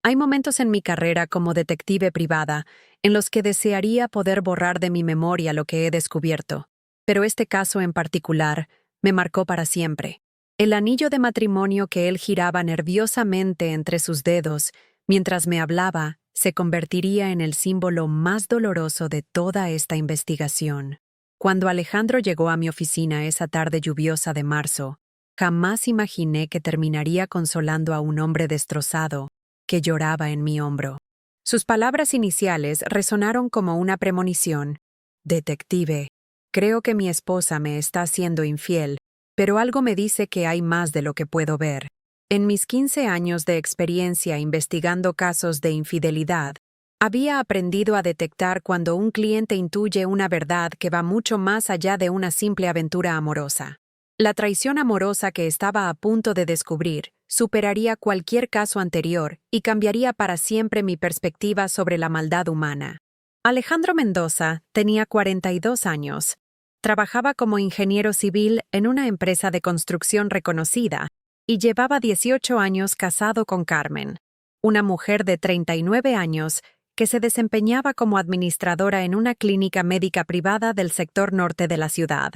Hay momentos en mi carrera como detective privada en los que desearía poder borrar de mi memoria lo que he descubierto, pero este caso en particular me marcó para siempre. El anillo de matrimonio que él giraba nerviosamente entre sus dedos mientras me hablaba se convertiría en el símbolo más doloroso de toda esta investigación. Cuando Alejandro llegó a mi oficina esa tarde lluviosa de marzo, jamás imaginé que terminaría consolando a un hombre destrozado que lloraba en mi hombro. Sus palabras iniciales resonaron como una premonición. Detective, creo que mi esposa me está siendo infiel, pero algo me dice que hay más de lo que puedo ver. En mis 15 años de experiencia investigando casos de infidelidad, había aprendido a detectar cuando un cliente intuye una verdad que va mucho más allá de una simple aventura amorosa. La traición amorosa que estaba a punto de descubrir superaría cualquier caso anterior y cambiaría para siempre mi perspectiva sobre la maldad humana. Alejandro Mendoza tenía 42 años. Trabajaba como ingeniero civil en una empresa de construcción reconocida y llevaba 18 años casado con Carmen, una mujer de 39 años que se desempeñaba como administradora en una clínica médica privada del sector norte de la ciudad.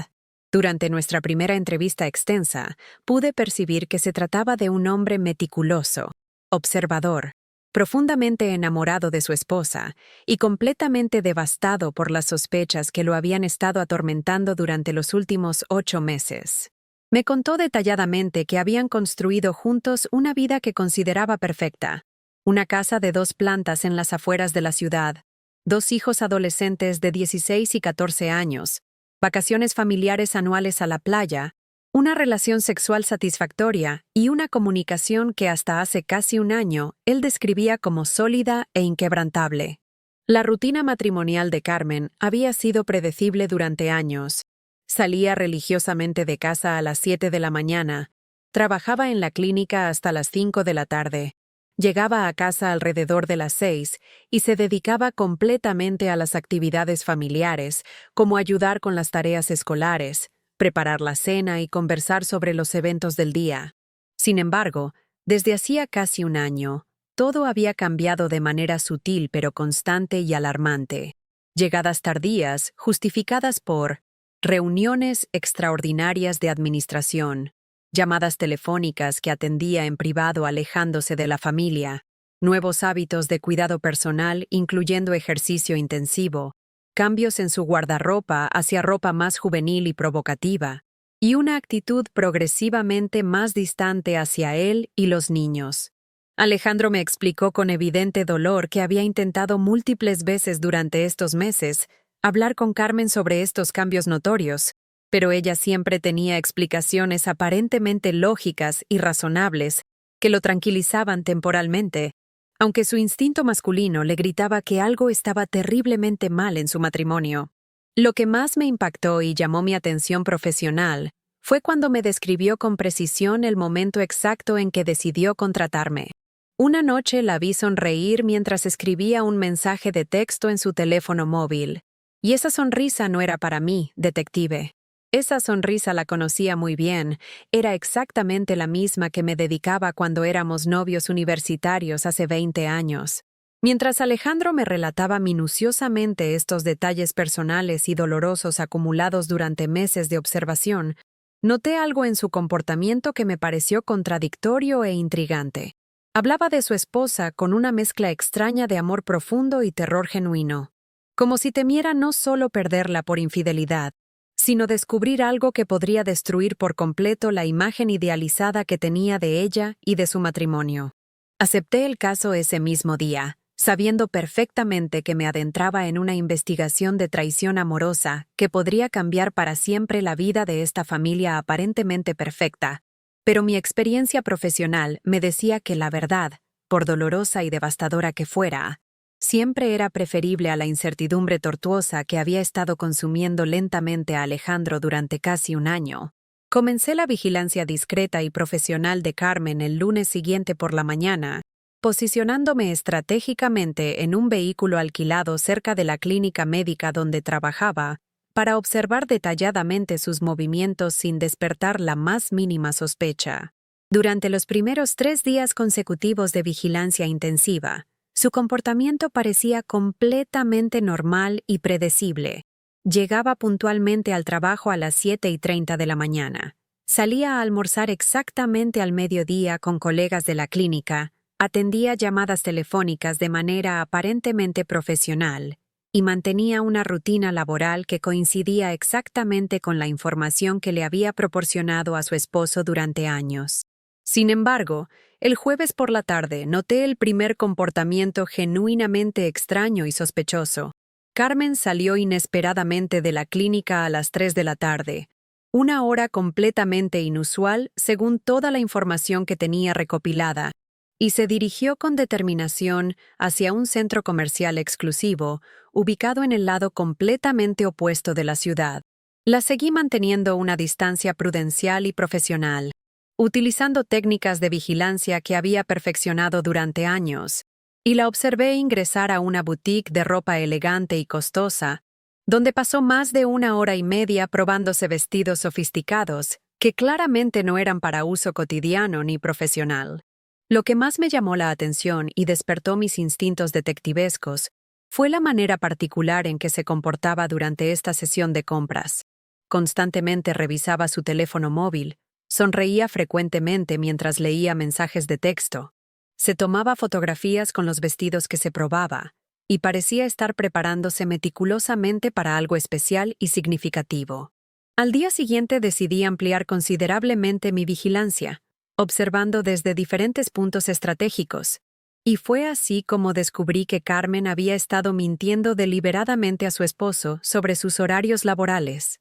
Durante nuestra primera entrevista extensa, pude percibir que se trataba de un hombre meticuloso, observador, profundamente enamorado de su esposa y completamente devastado por las sospechas que lo habían estado atormentando durante los últimos 8 meses. Me contó detalladamente que habían construido juntos una vida que consideraba perfecta, una casa de 2 plantas en las afueras de la ciudad, 2 hijos adolescentes de 16 y 14 años, vacaciones familiares anuales a la playa, una relación sexual satisfactoria y una comunicación que hasta hace casi un año él describía como sólida e inquebrantable. La rutina matrimonial de Carmen había sido predecible durante años. Salía religiosamente de casa a las 7 de la mañana, trabajaba en la clínica hasta las 5 de la tarde, llegaba a casa alrededor de las 6 y se dedicaba completamente a las actividades familiares, como ayudar con las tareas escolares, preparar la cena y conversar sobre los eventos del día. Sin embargo, desde hacía casi un año, todo había cambiado de manera sutil pero constante y alarmante. Llegadas tardías, justificadas por reuniones extraordinarias de administración, llamadas telefónicas que atendía en privado alejándose de la familia, nuevos hábitos de cuidado personal incluyendo ejercicio intensivo, cambios en su guardarropa hacia ropa más juvenil y provocativa, y una actitud progresivamente más distante hacia él y los niños. Alejandro me explicó con evidente dolor que había intentado múltiples veces durante estos meses hablar con Carmen sobre estos cambios notorios, pero ella siempre tenía explicaciones aparentemente lógicas y razonables que lo tranquilizaban temporalmente, aunque su instinto masculino le gritaba que algo estaba terriblemente mal en su matrimonio. Lo que más me impactó y llamó mi atención profesional fue cuando me describió con precisión el momento exacto en que decidió contratarme. Una noche la vi sonreír mientras escribía un mensaje de texto en su teléfono móvil, y esa sonrisa no era para mí, detective. Esa sonrisa la conocía muy bien, era exactamente la misma que me dedicaba cuando éramos novios universitarios hace 20 años. Mientras Alejandro me relataba minuciosamente estos detalles personales y dolorosos acumulados durante meses de observación, noté algo en su comportamiento que me pareció contradictorio e intrigante. Hablaba de su esposa con una mezcla extraña de amor profundo y terror genuino, como si temiera no solo perderla por infidelidad, sino descubrir algo que podría destruir por completo la imagen idealizada que tenía de ella y de su matrimonio. Acepté el caso ese mismo día, sabiendo perfectamente que me adentraba en una investigación de traición amorosa que podría cambiar para siempre la vida de esta familia aparentemente perfecta. Pero mi experiencia profesional me decía que la verdad, por dolorosa y devastadora que fuera, siempre era preferible a la incertidumbre tortuosa que había estado consumiendo lentamente a Alejandro durante casi un año. Comencé la vigilancia discreta y profesional de Carmen el lunes siguiente por la mañana, posicionándome estratégicamente en un vehículo alquilado cerca de la clínica médica donde trabajaba, para observar detalladamente sus movimientos sin despertar la más mínima sospecha. Durante los primeros 3 días consecutivos de vigilancia intensiva, su comportamiento parecía completamente normal y predecible. Llegaba puntualmente al trabajo a las 7:30 de la mañana. Salía a almorzar exactamente al mediodía con colegas de la clínica, atendía llamadas telefónicas de manera aparentemente profesional y mantenía una rutina laboral que coincidía exactamente con la información que le había proporcionado a su esposo durante años. Sin embargo, el jueves por la tarde noté el primer comportamiento genuinamente extraño y sospechoso. Carmen salió inesperadamente de la clínica a las 3 de la tarde, una hora completamente inusual según toda la información que tenía recopilada, y se dirigió con determinación hacia un centro comercial exclusivo, ubicado en el lado completamente opuesto de la ciudad. La seguí manteniendo una distancia prudencial y profesional, utilizando técnicas de vigilancia que había perfeccionado durante años, y la observé ingresar a una boutique de ropa elegante y costosa, donde pasó más de 1 hora y media probándose vestidos sofisticados que claramente no eran para uso cotidiano ni profesional. Lo que más me llamó la atención y despertó mis instintos detectivescos fue la manera particular en que se comportaba durante esta sesión de compras. Constantemente revisaba su teléfono móvil, sonreía frecuentemente mientras leía mensajes de texto, se tomaba fotografías con los vestidos que se probaba, y parecía estar preparándose meticulosamente para algo especial y significativo. Al día siguiente decidí ampliar considerablemente mi vigilancia, observando desde diferentes puntos estratégicos, y fue así como descubrí que Carmen había estado mintiendo deliberadamente a su esposo sobre sus horarios laborales.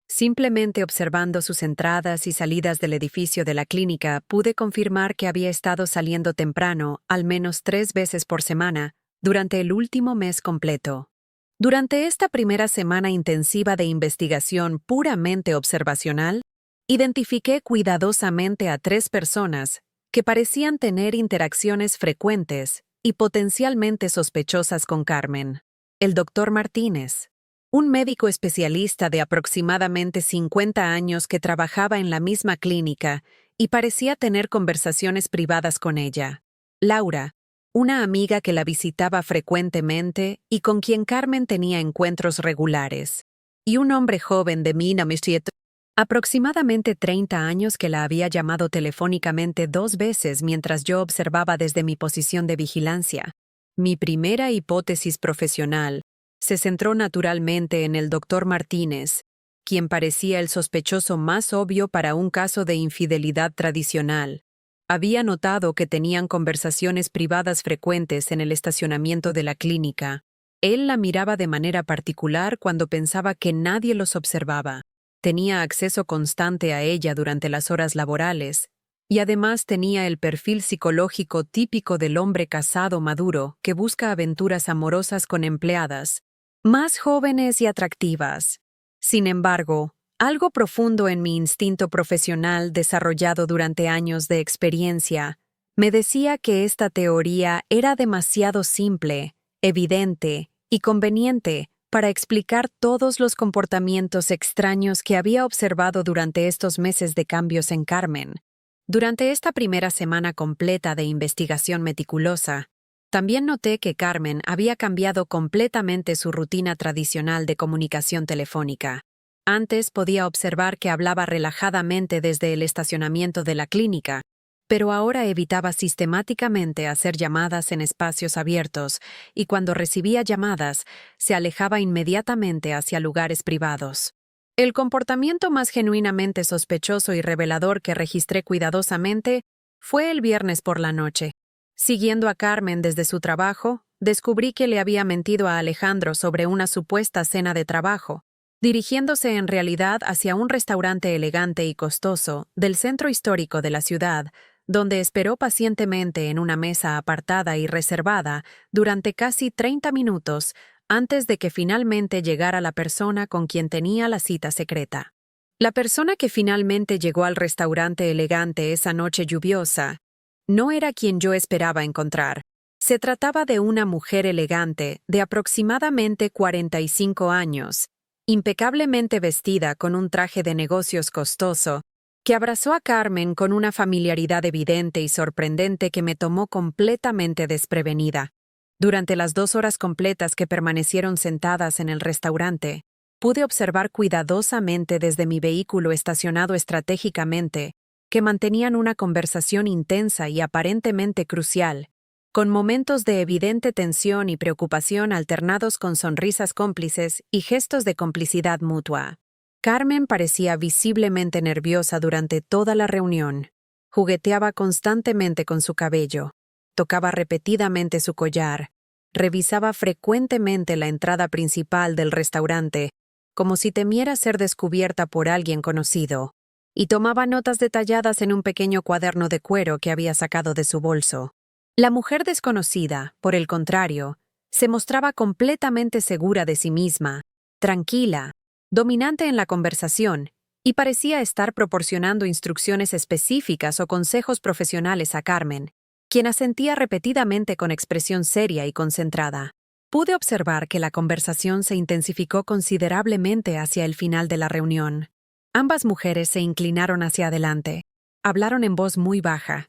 Simplemente observando sus entradas y salidas del edificio de la clínica, pude confirmar que había estado saliendo temprano, al menos 3 veces por semana, durante el último mes completo. Durante esta primera semana intensiva de investigación puramente observacional, identifiqué cuidadosamente a 3 personas que parecían tener interacciones frecuentes y potencialmente sospechosas con Carmen. El doctor Martínez, un médico especialista de aproximadamente 50 años que trabajaba en la misma clínica y parecía tener conversaciones privadas con ella. Laura, una amiga que la visitaba frecuentemente y con quien Carmen tenía encuentros regulares. Y un hombre joven de Minamistiet, aproximadamente 30 años, que la había llamado telefónicamente 2 veces mientras yo observaba desde mi posición de vigilancia. Mi primera hipótesis profesional se centró naturalmente en el doctor Martínez, quien parecía el sospechoso más obvio para un caso de infidelidad tradicional. Había notado que tenían conversaciones privadas frecuentes en el estacionamiento de la clínica. Él la miraba de manera particular cuando pensaba que nadie los observaba. Tenía acceso constante a ella durante las horas laborales, y además tenía el perfil psicológico típico del hombre casado maduro que busca aventuras amorosas con empleadas, más jóvenes y atractivas. Sin embargo, algo profundo en mi instinto profesional desarrollado durante años de experiencia me decía que esta teoría era demasiado simple, evidente y conveniente para explicar todos los comportamientos extraños que había observado durante estos meses de cambios en Carmen. Durante esta primera semana completa de investigación meticulosa, también noté que Carmen había cambiado completamente su rutina tradicional de comunicación telefónica. Antes podía observar que hablaba relajadamente desde el estacionamiento de la clínica, pero ahora evitaba sistemáticamente hacer llamadas en espacios abiertos y cuando recibía llamadas, se alejaba inmediatamente hacia lugares privados. El comportamiento más genuinamente sospechoso y revelador que registré cuidadosamente fue el viernes por la noche. Siguiendo a Carmen desde su trabajo, descubrí que le había mentido a Alejandro sobre una supuesta cena de trabajo, dirigiéndose en realidad hacia un restaurante elegante y costoso del centro histórico de la ciudad, donde esperó pacientemente en una mesa apartada y reservada durante casi 30 minutos antes de que finalmente llegara la persona con quien tenía la cita secreta. La persona que finalmente llegó al restaurante elegante esa noche lluviosa no era quien yo esperaba encontrar. Se trataba de una mujer elegante de aproximadamente 45 años, impecablemente vestida con un traje de negocios costoso que abrazó a Carmen con una familiaridad evidente y sorprendente que me tomó completamente desprevenida. Durante las 2 horas completas que permanecieron sentadas en el restaurante, pude observar cuidadosamente desde mi vehículo estacionado estratégicamente que mantenían una conversación intensa y aparentemente crucial, con momentos de evidente tensión y preocupación alternados con sonrisas cómplices y gestos de complicidad mutua. Carmen parecía visiblemente nerviosa durante toda la reunión. Jugueteaba constantemente con su cabello, tocaba repetidamente su collar, revisaba frecuentemente la entrada principal del restaurante, como si temiera ser descubierta por alguien conocido, y tomaba notas detalladas en un pequeño cuaderno de cuero que había sacado de su bolso. La mujer desconocida, por el contrario, se mostraba completamente segura de sí misma, tranquila, dominante en la conversación, y parecía estar proporcionando instrucciones específicas o consejos profesionales a Carmen, quien asentía repetidamente con expresión seria y concentrada. Pude observar que la conversación se intensificó considerablemente hacia el final de la reunión. Ambas mujeres se inclinaron hacia adelante. Hablaron en voz muy baja.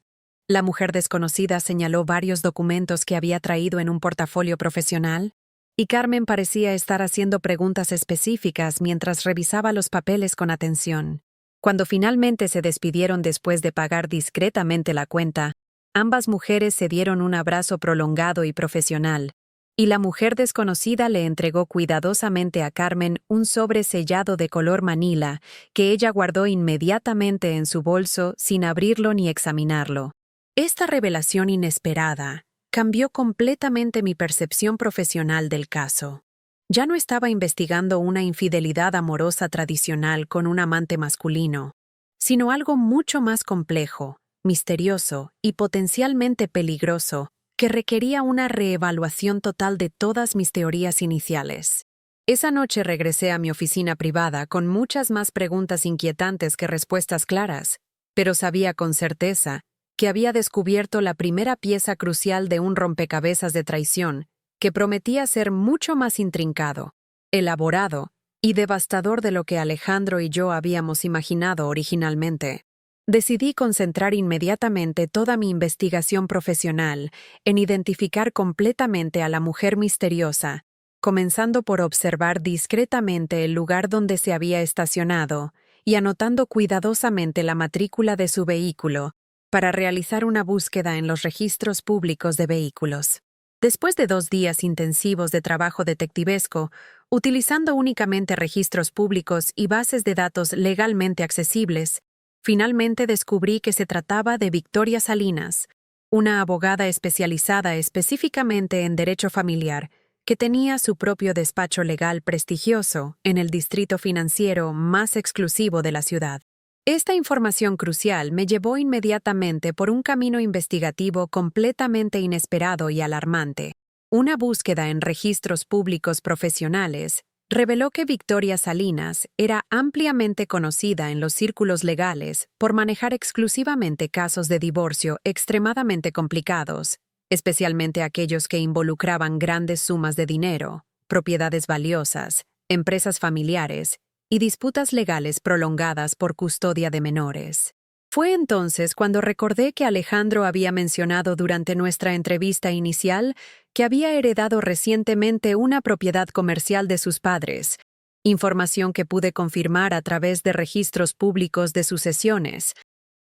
La mujer desconocida señaló varios documentos que había traído en un portafolio profesional, y Carmen parecía estar haciendo preguntas específicas mientras revisaba los papeles con atención. Cuando finalmente se despidieron después de pagar discretamente la cuenta, ambas mujeres se dieron un abrazo prolongado y profesional, y la mujer desconocida le entregó cuidadosamente a Carmen un sobre sellado de color manila que ella guardó inmediatamente en su bolso sin abrirlo ni examinarlo. Esta revelación inesperada cambió completamente mi percepción profesional del caso. Ya no estaba investigando una infidelidad amorosa tradicional con un amante masculino, sino algo mucho más complejo, misterioso y potencialmente peligroso, que requería una reevaluación total de todas mis teorías iniciales. Esa noche regresé a mi oficina privada con muchas más preguntas inquietantes que respuestas claras, pero sabía con certeza que había descubierto la primera pieza crucial de un rompecabezas de traición que prometía ser mucho más intrincado, elaborado y devastador de lo que Alejandro y yo habíamos imaginado originalmente. Decidí concentrar inmediatamente toda mi investigación profesional en identificar completamente a la mujer misteriosa, comenzando por observar discretamente el lugar donde se había estacionado y anotando cuidadosamente la matrícula de su vehículo, para realizar una búsqueda en los registros públicos de vehículos. Después de 2 días intensivos de trabajo detectivesco, utilizando únicamente registros públicos y bases de datos legalmente accesibles, finalmente descubrí que se trataba de Victoria Salinas, una abogada especializada específicamente en derecho familiar, que tenía su propio despacho legal prestigioso en el distrito financiero más exclusivo de la ciudad. Esta información crucial me llevó inmediatamente por un camino investigativo completamente inesperado y alarmante. Una búsqueda en registros públicos profesionales reveló que Victoria Salinas era ampliamente conocida en los círculos legales por manejar exclusivamente casos de divorcio extremadamente complicados, especialmente aquellos que involucraban grandes sumas de dinero, propiedades valiosas, empresas familiares y disputas legales prolongadas por custodia de menores. Fue entonces cuando recordé que Alejandro había mencionado durante nuestra entrevista inicial que había heredado recientemente una propiedad comercial de sus padres, información que pude confirmar a través de registros públicos de sucesiones,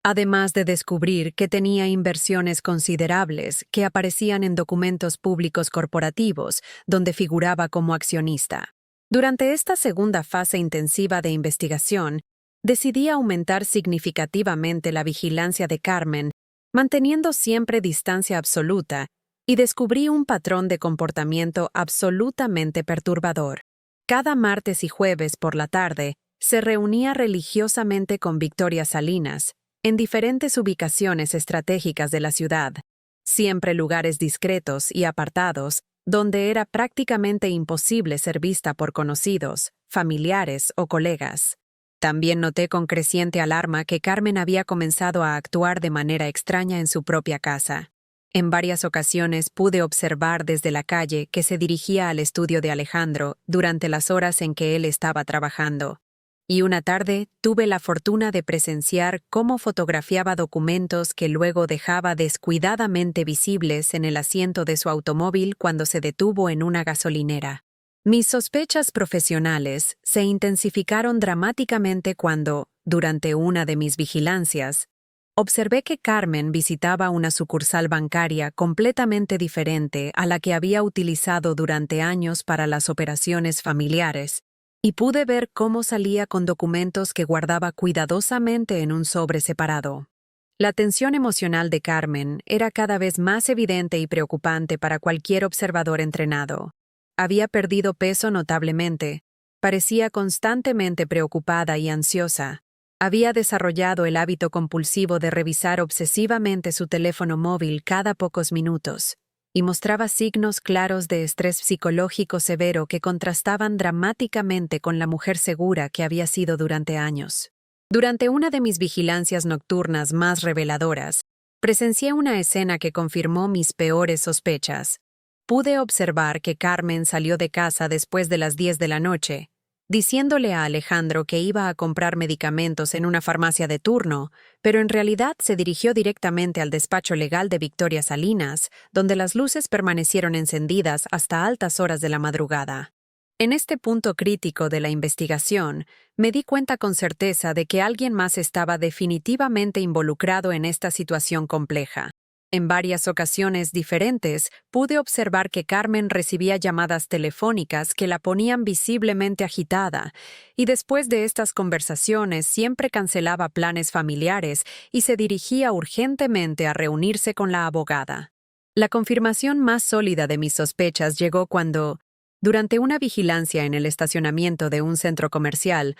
además de descubrir que tenía inversiones considerables que aparecían en documentos públicos corporativos, donde figuraba como accionista. Durante esta segunda fase intensiva de investigación, decidí aumentar significativamente la vigilancia de Carmen, manteniendo siempre distancia absoluta, y descubrí un patrón de comportamiento absolutamente perturbador. Cada martes y jueves por la tarde, se reunía religiosamente con Victoria Salinas, en diferentes ubicaciones estratégicas de la ciudad, siempre lugares discretos y apartados, donde era prácticamente imposible ser vista por conocidos, familiares o colegas. También noté con creciente alarma que Carmen había comenzado a actuar de manera extraña en su propia casa. En varias ocasiones pude observar desde la calle que se dirigía al estudio de Alejandro durante las horas en que él estaba trabajando, y una tarde tuve la fortuna de presenciar cómo fotografiaba documentos que luego dejaba descuidadamente visibles en el asiento de su automóvil cuando se detuvo en una gasolinera. Mis sospechas profesionales se intensificaron dramáticamente cuando, durante una de mis vigilancias, observé que Carmen visitaba una sucursal bancaria completamente diferente a la que había utilizado durante años para las operaciones familiares, y pude ver cómo salía con documentos que guardaba cuidadosamente en un sobre separado. La tensión emocional de Carmen era cada vez más evidente y preocupante para cualquier observador entrenado. Había perdido peso notablemente, parecía constantemente preocupada y ansiosa. Había desarrollado el hábito compulsivo de revisar obsesivamente su teléfono móvil cada pocos minutos, y mostraba signos claros de estrés psicológico severo que contrastaban dramáticamente con la mujer segura que había sido durante años. Durante una de mis vigilancias nocturnas más reveladoras, presencié una escena que confirmó mis peores sospechas. Pude observar que Carmen salió de casa después de las 10 de la noche, diciéndole a Alejandro que iba a comprar medicamentos en una farmacia de turno, pero en realidad se dirigió directamente al despacho legal de Victoria Salinas, donde las luces permanecieron encendidas hasta altas horas de la madrugada. En este punto crítico de la investigación, me di cuenta con certeza de que alguien más estaba definitivamente involucrado en esta situación compleja. En varias ocasiones diferentes, pude observar que Carmen recibía llamadas telefónicas que la ponían visiblemente agitada, y después de estas conversaciones siempre cancelaba planes familiares y se dirigía urgentemente a reunirse con la abogada. La confirmación más sólida de mis sospechas llegó cuando, durante una vigilancia en el estacionamiento de un centro comercial,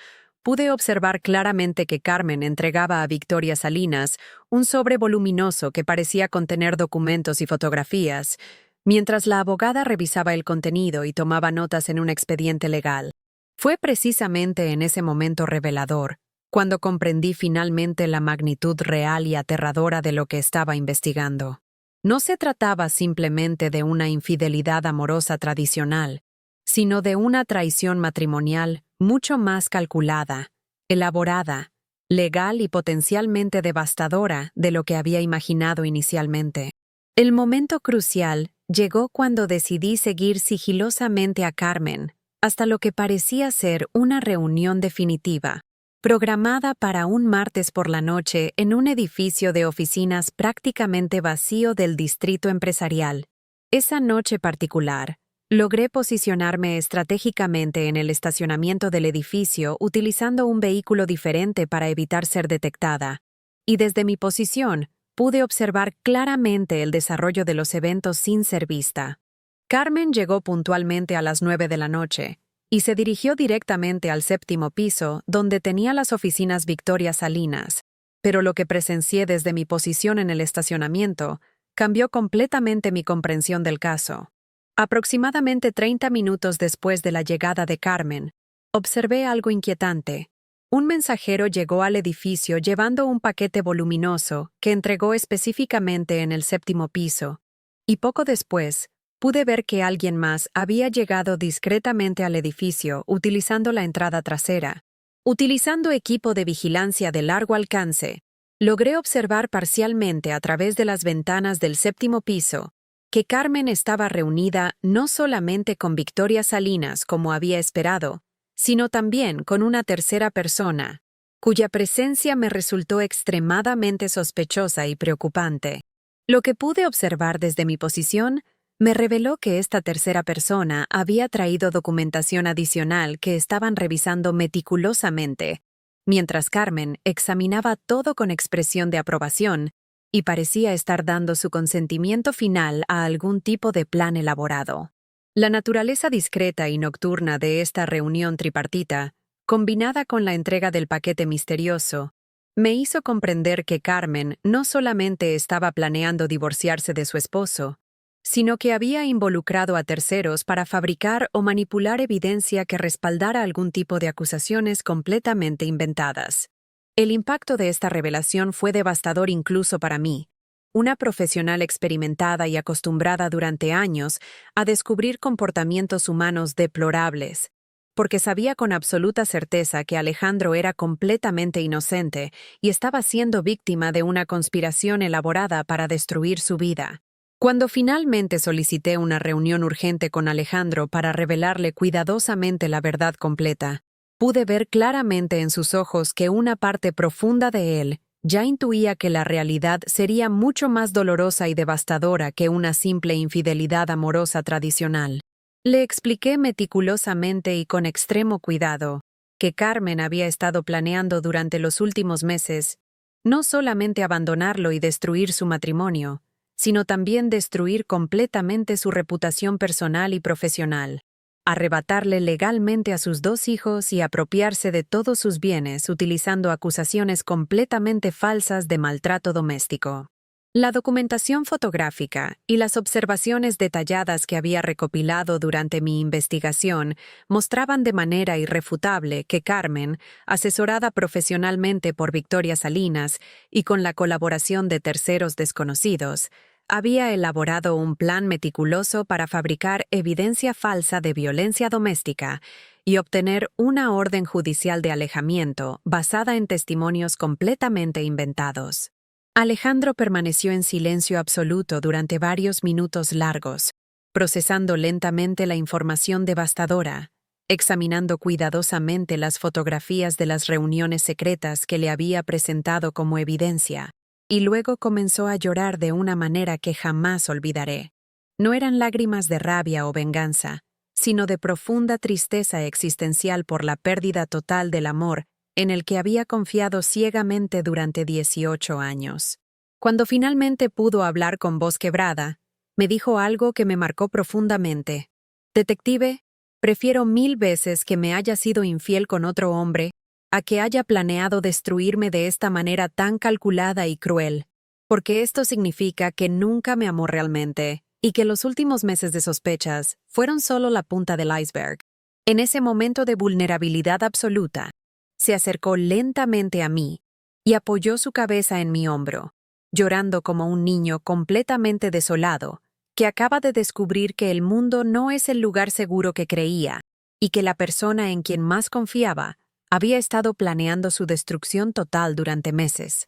pude observar claramente que Carmen entregaba a Victoria Salinas un sobre voluminoso que parecía contener documentos y fotografías, mientras la abogada revisaba el contenido y tomaba notas en un expediente legal. Fue precisamente en ese momento revelador, cuando comprendí finalmente la magnitud real y aterradora de lo que estaba investigando. No se trataba simplemente de una infidelidad amorosa tradicional, sino de una traición matrimonial mucho más calculada, elaborada, legal y potencialmente devastadora de lo que había imaginado inicialmente. El momento crucial llegó cuando decidí seguir sigilosamente a Carmen hasta lo que parecía ser una reunión definitiva, programada para un martes por la noche en un edificio de oficinas prácticamente vacío del distrito empresarial. Esa noche particular, logré posicionarme estratégicamente en el estacionamiento del edificio utilizando un vehículo diferente para evitar ser detectada, y desde mi posición pude observar claramente el desarrollo de los eventos sin ser vista. Carmen llegó puntualmente a las 9 de la noche y se dirigió directamente al 7º piso donde tenía las oficinas Victoria Salinas, pero lo que presencié desde mi posición en el estacionamiento cambió completamente mi comprensión del caso. Aproximadamente 30 minutos después de la llegada de Carmen, observé algo inquietante. Un mensajero llegó al edificio llevando un paquete voluminoso que entregó específicamente en el 7º piso, y poco después pude ver que alguien más había llegado discretamente al edificio utilizando la entrada trasera. Utilizando equipo de vigilancia de largo alcance, logré observar parcialmente a través de las ventanas del 7º piso que Carmen estaba reunida no solamente con Victoria Salinas como había esperado, sino también con una tercera persona, cuya presencia me resultó extremadamente sospechosa y preocupante. Lo que pude observar desde mi posición me reveló que esta tercera persona había traído documentación adicional que estaban revisando meticulosamente, mientras Carmen examinaba todo con expresión de aprobación y parecía estar dando su consentimiento final a algún tipo de plan elaborado. La naturaleza discreta y nocturna de esta reunión tripartita, combinada con la entrega del paquete misterioso, me hizo comprender que Carmen no solamente estaba planeando divorciarse de su esposo, sino que había involucrado a terceros para fabricar o manipular evidencia que respaldara algún tipo de acusaciones completamente inventadas. El impacto de esta revelación fue devastador incluso para mí, una profesional experimentada y acostumbrada durante años a descubrir comportamientos humanos deplorables. porque sabía con absoluta certeza que Alejandro era completamente inocente y estaba siendo víctima de una conspiración elaborada para destruir su vida. Cuando finalmente solicité una reunión urgente con Alejandro para revelarle cuidadosamente la verdad completa, pude ver claramente en sus ojos que una parte profunda de él ya intuía que la realidad sería mucho más dolorosa y devastadora que una simple infidelidad amorosa tradicional. Le expliqué meticulosamente y con extremo cuidado que Carmen había estado planeando durante los últimos meses no solamente abandonarlo y destruir su matrimonio, sino también destruir completamente su reputación personal y profesional, arrebatarle legalmente a sus 2 hijos y apropiarse de todos sus bienes utilizando acusaciones completamente falsas de maltrato doméstico. La documentación fotográfica y las observaciones detalladas que había recopilado durante mi investigación mostraban de manera irrefutable que Carmen, asesorada profesionalmente por Victoria Salinas y con la colaboración de terceros desconocidos, había elaborado un plan meticuloso para fabricar evidencia falsa de violencia doméstica y obtener una orden judicial de alejamiento basada en testimonios completamente inventados. Alejandro permaneció en silencio absoluto durante varios minutos largos, procesando lentamente la información devastadora, examinando cuidadosamente las fotografías de las reuniones secretas que le había presentado como evidencia, y luego comenzó a llorar de una manera que jamás olvidaré. No eran lágrimas de rabia o venganza, sino de profunda tristeza existencial por la pérdida total del amor en el que había confiado ciegamente durante 18 años. Cuando finalmente pudo hablar con voz quebrada, me dijo algo que me marcó profundamente. «Detective, prefiero 1000 veces que me haya sido infiel con otro hombre a que haya planeado destruirme de esta manera tan calculada y cruel, porque esto significa que nunca me amó realmente y que los últimos meses de sospechas fueron solo la punta del iceberg». En ese momento de vulnerabilidad absoluta, se acercó lentamente a mí y apoyó su cabeza en mi hombro, llorando como un niño completamente desolado, que acaba de descubrir que el mundo no es el lugar seguro que creía y que la persona en quien más confiaba había estado planeando su destrucción total durante meses.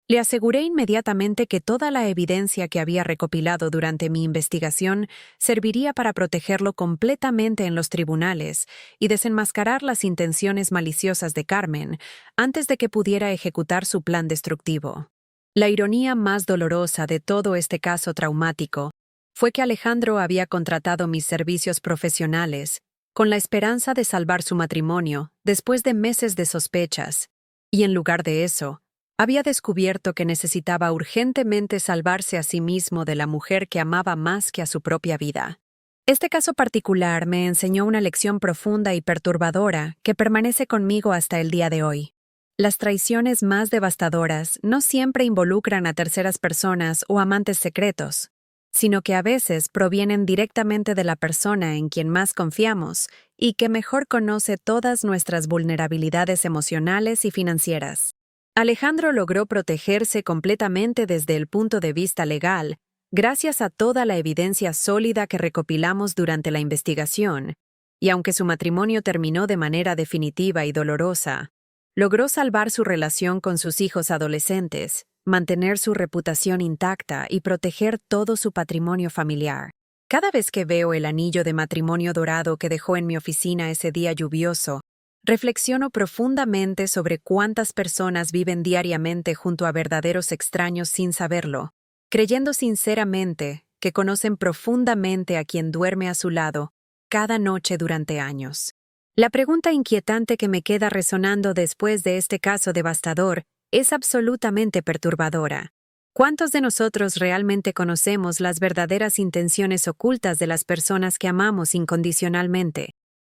Le aseguré inmediatamente que toda la evidencia que había recopilado durante mi investigación serviría para protegerlo completamente en los tribunales y desenmascarar las intenciones maliciosas de Carmen antes de que pudiera ejecutar su plan destructivo. La ironía más dolorosa de todo este caso traumático fue que Alejandro había contratado mis servicios profesionales con la esperanza de salvar su matrimonio después de meses de sospechas, y en lugar de eso, había descubierto que necesitaba urgentemente salvarse a sí mismo de la mujer que amaba más que a su propia vida. Este caso particular me enseñó una lección profunda y perturbadora que permanece conmigo hasta el día de hoy. Las traiciones más devastadoras no siempre involucran a terceras personas o amantes secretos, sino que a veces provienen directamente de la persona en quien más confiamos y que mejor conoce todas nuestras vulnerabilidades emocionales y financieras. Alejandro logró protegerse completamente desde el punto de vista legal, gracias a toda la evidencia sólida que recopilamos durante la investigación, y aunque su matrimonio terminó de manera definitiva y dolorosa, logró salvar su relación con sus hijos adolescentes, mantener su reputación intacta y proteger todo su patrimonio familiar. Cada vez que veo el anillo de matrimonio dorado que dejó en mi oficina ese día lluvioso, reflexiono profundamente sobre cuántas personas viven diariamente junto a verdaderos extraños sin saberlo, creyendo sinceramente que conocen profundamente a quien duerme a su lado cada noche durante años. La pregunta inquietante que me queda resonando después de este caso devastador es absolutamente perturbadora. ¿Cuántos de nosotros realmente conocemos las verdaderas intenciones ocultas de las personas que amamos incondicionalmente?